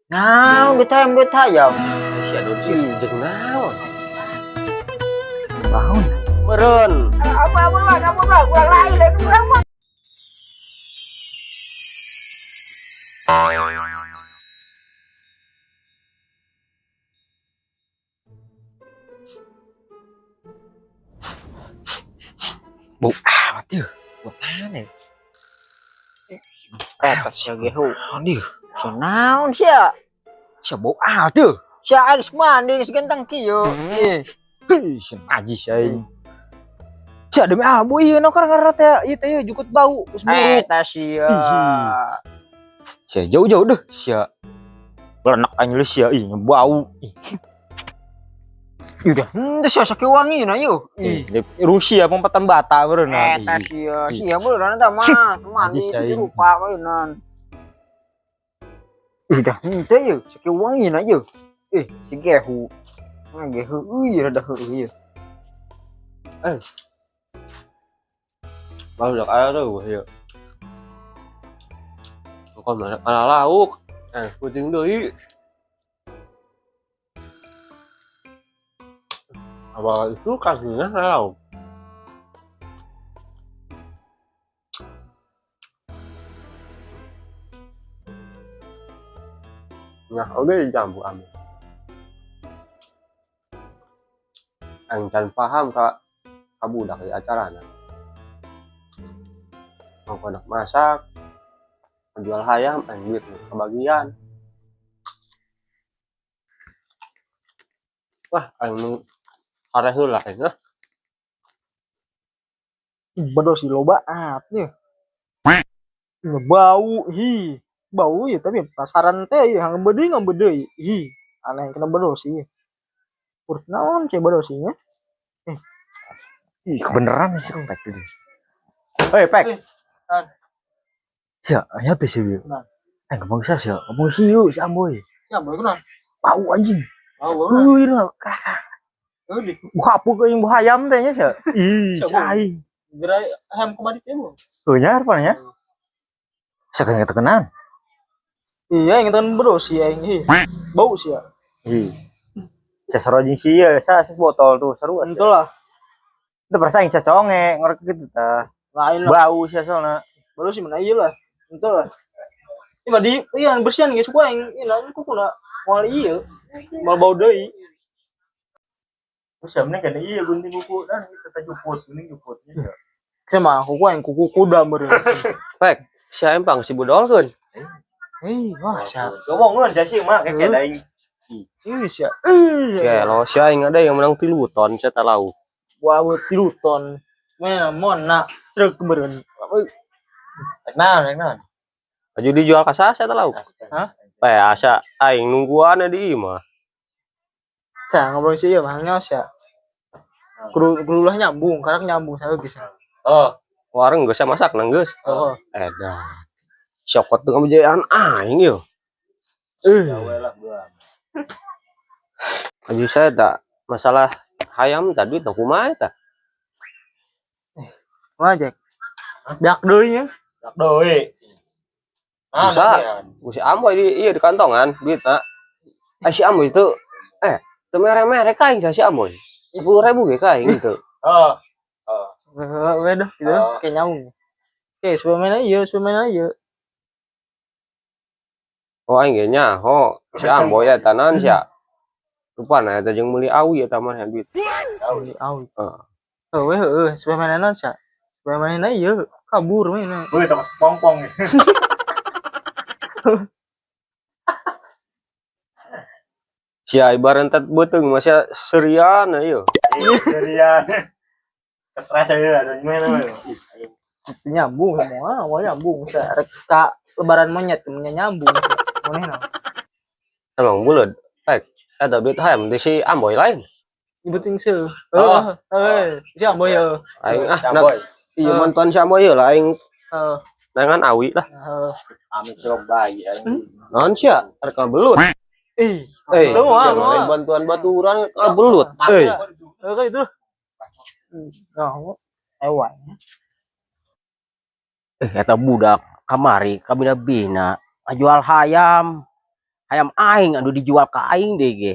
Nah, duit hayam. Sia do sih jeung naon? Bangun. Meureun. Apa lah, gua lain dari kurang mah. Bau amat yeuh. Buat aneh. Eta sia gehu. Aduh, Sonaon sia? sia bau amat yeuh. Sia geus mandi geus genteng kieu. Ih, Heuh, sia najis aing. sia demi abu ieu no karena teh ieu teh jukut bau geus buruk. Eta sia. Sia jauh-jauh deh sia. Belenak aing lu sia ih bau. Udah, sia sakeu wangi na yeuh. Ih, Rusia pempatan bata beureun. Eta sia beurang eta mah mandi di rupa meunan. Udah, teh yeuh sakeu wangi na yeuh. Si gehu. Gehu euy rada heueuh ieu. Baru dak aya tuh ieu. Pokon mana lauk. Puting deui. Apa itu kakinya lauk? Nah, oke jambu ame. Ang can paham ka budak di acarana. Mau kodak masak, jual hayam, duit kebagian. Wah, anu areh heula nya. Bedo si loba nya. Bau bau ya tapi pasaran teh yang bedeui aneh kena bedo sih. Urut naon cek bedo sih nya. Ih, kebeneran sih Pek ini. Pek. Sia, aya teh sih. Ngomong sia, ngomong siu si Amboy. Si Amboy kenal? Bau anjing. Bau. Heuh, ieu buka apu yang buah ayam teh nya sia. Ih, aing. Gerai ayam kemari teh bu. Heuh nya harpan nya. Saking tekenan. Iya, yang tekan bedo sih aing bau sih ya. Ih. Saya sarojing sih ya, saya botol tuh seru. Entul lah. Itu perasaan saya conge ngorek gitu ta. Lain lah. Bau sih soalnya. Baru sih mana ieu lah. Entul lah. Ini di iya bersihan geus ku aing ieu kukuna moal ieu. Moal bau deui. Terus sebenarnya kan iya gunting kuku dan kita juput, ini juputnya. Sama kuku kuda meureun. Pek, si empang si budolkeun. Wah, sia. Ngomongkeun sia sih mah kayak daing. Ih, sia. Lo si aing ada yang menang 3 ton saya tak tahu. Wah, 3 ton. Mana mona truk meureun. Naon. Baju dijual ka saya tak tahu. Hah? Asa aing nungguan di imah. Sa ngobrol sih ya mahal ya. Kudu lah nyambung, karena nyambung saya geus. Warung geus masak nang geus. Edan. Syokot teu ngabejaan aing yo. Aji saya tak masalah hayam tadi teu kumaha eta. Wah, Jack. Dak deui nya. Dak deui. Bisa Amboy di kantongan duitna. Si Amboy itu teu mere-mere kaing si Amboy. 10.000 ge kaing gitu. Wedah gitu kayak nyambung. Oke, sebelumnya ieu. Oh aing ge nyaho si Amboy eta naon sia. Rupana eta jeung meuli awi eta mah duit. Awi. Heueuh, sebelumnya naon sia. Sebelumnya ieu kabur mah. Beuh eta masuk pongpong. Sia ibarat tet beuteung masih serian ieu. Serian. Stres aja ada gimana nyambung semua awal nyambung rek ka lebaran monyet nyambung manehna emang buleud eta duit hayam di si Amboy lain nyebutin seu si Amboy aing iya mantan si Amboy lah aing dengan awi lah amit coba ya naon sia rek belut bantuan baturan belut kayak itu hewan. Eta budak kamari kabina-bina ngajual hayam ayam aing anu dijual ke aing deh ge.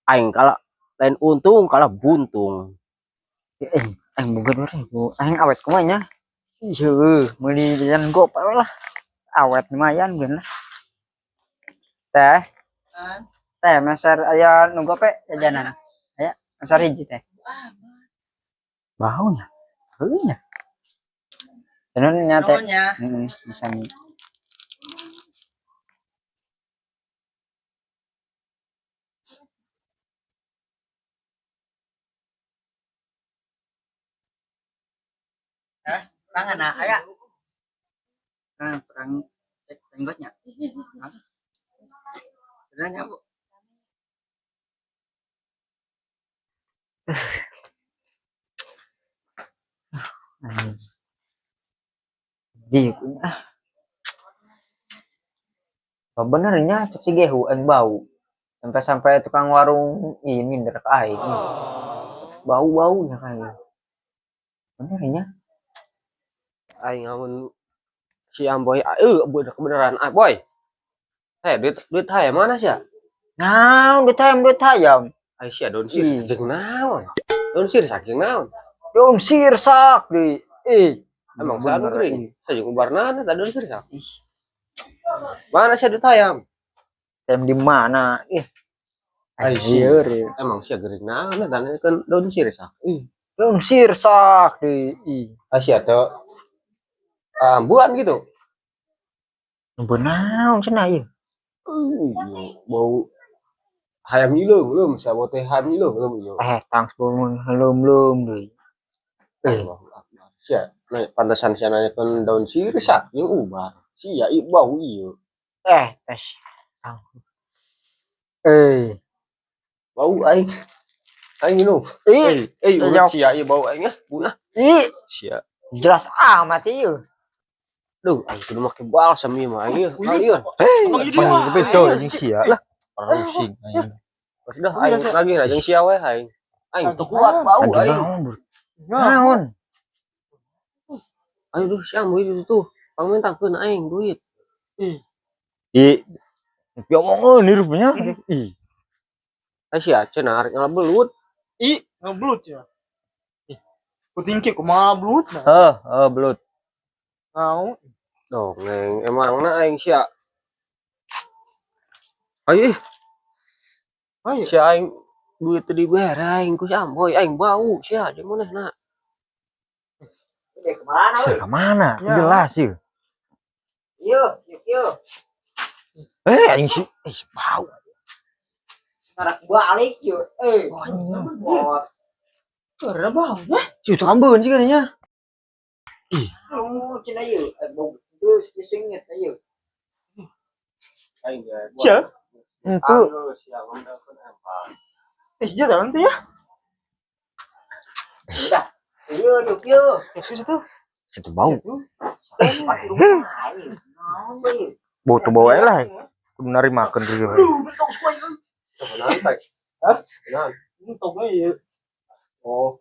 Aing kalah lain untung kalah buntung. Aing boga 2000. Aing awet kumanya. Iya, meuli jajan gope lah. Awet lumayan beun lah. Teh. Teh meser aya nu gope jajanan. Aya meser hiji teh. Baunya. Heunya. Tenan nya teh. Heeh, misalnya. Tangan nah, aya. Perang cek jenggotnya. Benernya, Bu. Di benernya cek si gehu ang bau. Sampai tukang warung ini minder ke aing. Bau-bau ya kayak. Benernya. Aing ngamun si Amboy beneran boy. Duit hayam mana sih? Nah, duit hayam. Aing sia daun sir saking naon? Daun sir saking naon? Daun sirsak di. Emang saan geuring? Saja ubarna tah daun sirsak. Mana sih duit hayam? Tem di mana? Ayo, emang sih geuring naon tah kan daun sirsak. Daun sirsak di. Asia tuh ambuan gitu. Benaun cenah ieu. Bau hayam nyileum sabot teh hayam nyileum ieu. Tang belum deui. Sia, pantesan sia nanyakeun daun sirsak jeung ubar. Sia ieu bau ieu. Tes. Bau aing. Aing minum. Urut sia ieu bau aing bunah. Sia. Jelas amat ieu. Duh, aing kudu make balsam ieu mah ieu. Kalieur. Abang ide mah. Betul jeung sia lah. Rusing aing. Sudah aing lagi jeung sia we aing. Aing teu kuat bau aing. Naon? Ayo duh sia moy itu tuh. Pangmentangkeun aing duit. Tapi omongeun ni rupanya. Ai sia cenah arek ngalabelut. Ngebelut ya. Puting ki kumaha belut nah. Belut. Naon? Dongeng emangna aing sia. Ayo sia aing duit teu dibayar aing ku si Amboy aing bau sia jeung manehna. Ke mana? Jelas ieu. Ieu. Aing si bau. Tarak balik ieu. Bot. Karena bau ya. Si tambeun sih katanya. Cenah ieu. Geus pisingnya ieu. Aing Cia. Itu. Sia ngomongkeun apa. Jalan tuh ya. Udah. Ieu. Yesus itu. Situ bau. Bau tuh bawa lah. Kudu narimakeun ieu. Bentuk suai euy. Sebenarnya teh. Hah? Benar. Bentoknya ieu. Oh.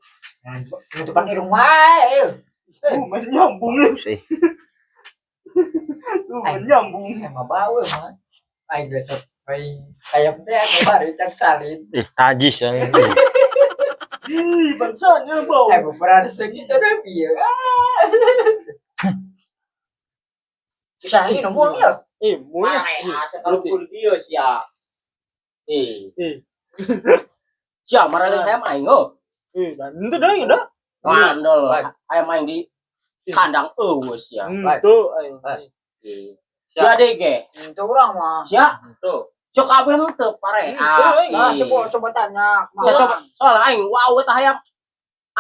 Itu kan irung wae. Main nyambung nih. Main nyambung. Emang bau emang. Aing besok ayam teh baru cak salin. Najis ya. Bangsanya bau. Beberapa segitu dah biar. Sahih nomor ya. Mulai. Kalau pun dia sia. Sia marah ayam aing oh. Dan itu dah ya dah. Mandol. Ayam aing di kandang eueus ya. Tuh. Sia dege. Itu urang mah. Sia. Tuh. Cok kabeh teu pare. Nah, coba tanya. Soalnya aing wow eta hayam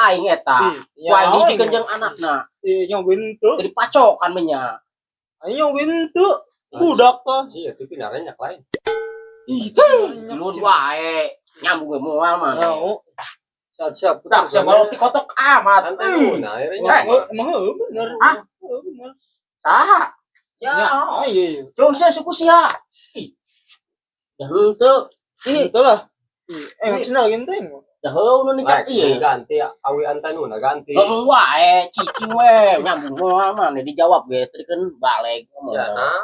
aing eta. Wah dijikeun jeung anakna. Nyongguin tuh. Jadi pacokan nya. Aing nyongguin tuh. Budak tah. Iya, tapi naranya lain. Mun wae nyambung we moal mah. Siap. Udah sebelum dikotok amat. Nah, akhirnya Emang bener. Bener. Tah. Ya. Iya. Cung sia suku sia. Ya henteu. Betul lah. Maksudnya genteng. Ya heuh nu nikah ieu. ganti awi antanuna ganti. Ngomong wae cicing we nyambung moal mah dijawab ge trikeun balik. Sia nah.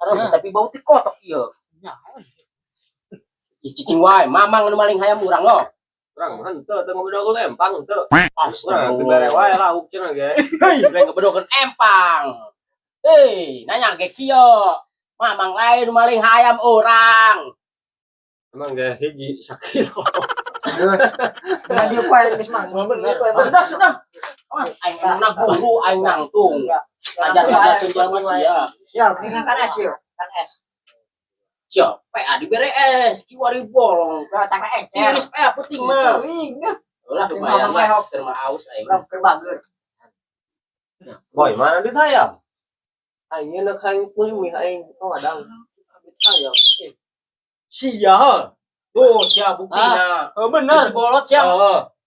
Tapi bau ti kotok ieu. Cicing wae, mamang nu maling hayam urang lo. Urang henteu teu ngabedogol empang henteu. Urang dibere wae lauk cenah ge. Lain ngebedokeun empang. Nanya ge kieu. Mamang lain nu maling hayam urang. Emang ge hiji sakit. Nah, dia kuat geus mang. Sudah. Aing emang guru aing nangtung. Ajar jalma sia. Ya, dengan kan hasil. Kan Sia, PA dibere es, kiwari bolong. tang Iris PA penting mah. Ulah lumayan lah, terima aus aing. Kebager. Boy, mana duit hayam? Aing enak hayam kuih aing ngadang. Duit hayam. Sia. Tuh, sia buktina. Bener. Si bolot sia.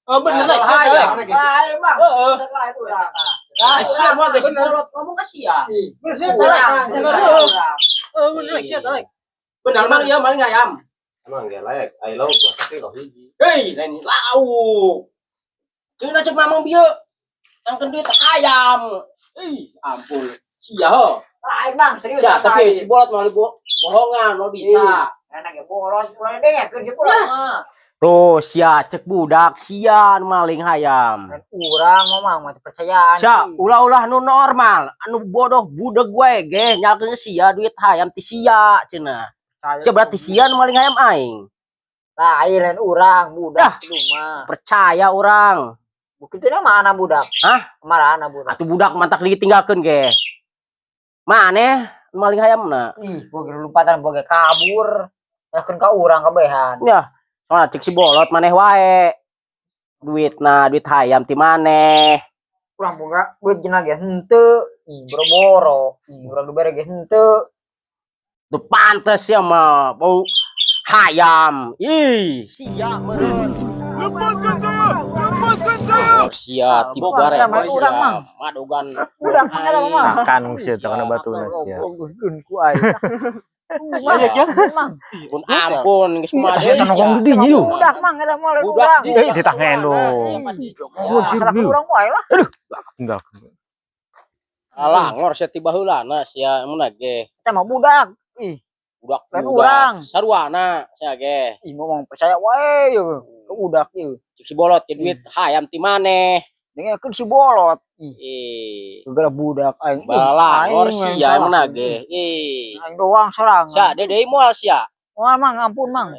Bener lah hayam. Lain bang. Setelah itu urang. Sia mah geus bolot ngomong ka sia. Salah. Bener lah cia tarik. Benar mang ieu maling hayam. Emang ge laek, ai lauk masak lo hiji. Lain lauk. Ceuna cek mamang bieu. Angkeun duit hayam. Ampun. Sia heuh. Lain bang, serius. Ya, tapi si bolot mau bohongan, mau bisa. Enak ya bolon, bolon deh ya kerja pulang. Tuh, sia cek budak sia maling hayam. Urang mamang mah percayaan. Sia, ulah-ulah nu normal, anu bodoh budeg we ge nyalkeun sia duit hayam ti sia cenah. Sia berarti sia nu maling hayam aing. Lain urang budak lu mah. Percaya orang. Bukti teh mana budak? Hah? Mana budak? Atuh budak mantak ditinggalkeun ge. Maneh maling hayamna? Ih, boge lupatan boge kabur. Yakeun ka urang kabehan. Ya, soalnya cek si bolot maneh wae. Duit hayam ti maneh. Urang boga duit cenah ge henteu. Ih, boro-boro. Ih, urang dibere ge henteu. Tuh pantes ya mah bau hayam. Ih, sia meureun. Lepaskan saya! Sia tiba bare sia. Madogan Urang mah mah. Makan sia teu kana batuna sia. Gun ku ai. Banyak ya. Mang. Ampun geus mah Sia nongkrong di dinya yuk. Budak mang eta mah budak. urang. Ditangen lo. Salah urang wae lah. Tinggal. Alah ngor sia tiba heulana sia mun ge. Eta mah budak. Ih, Budak lain urang. Saruana sia ge. Ih, ngomong percaya wae yeuh. Budak ieu. Cek si bolot ke duit hayam ti maneh. Dengekeun si bolot. Gara budak aing. Bala ngor sia mun ge. Aing doang sorangan. Sia deui moal sia. Moal mang ampun mang.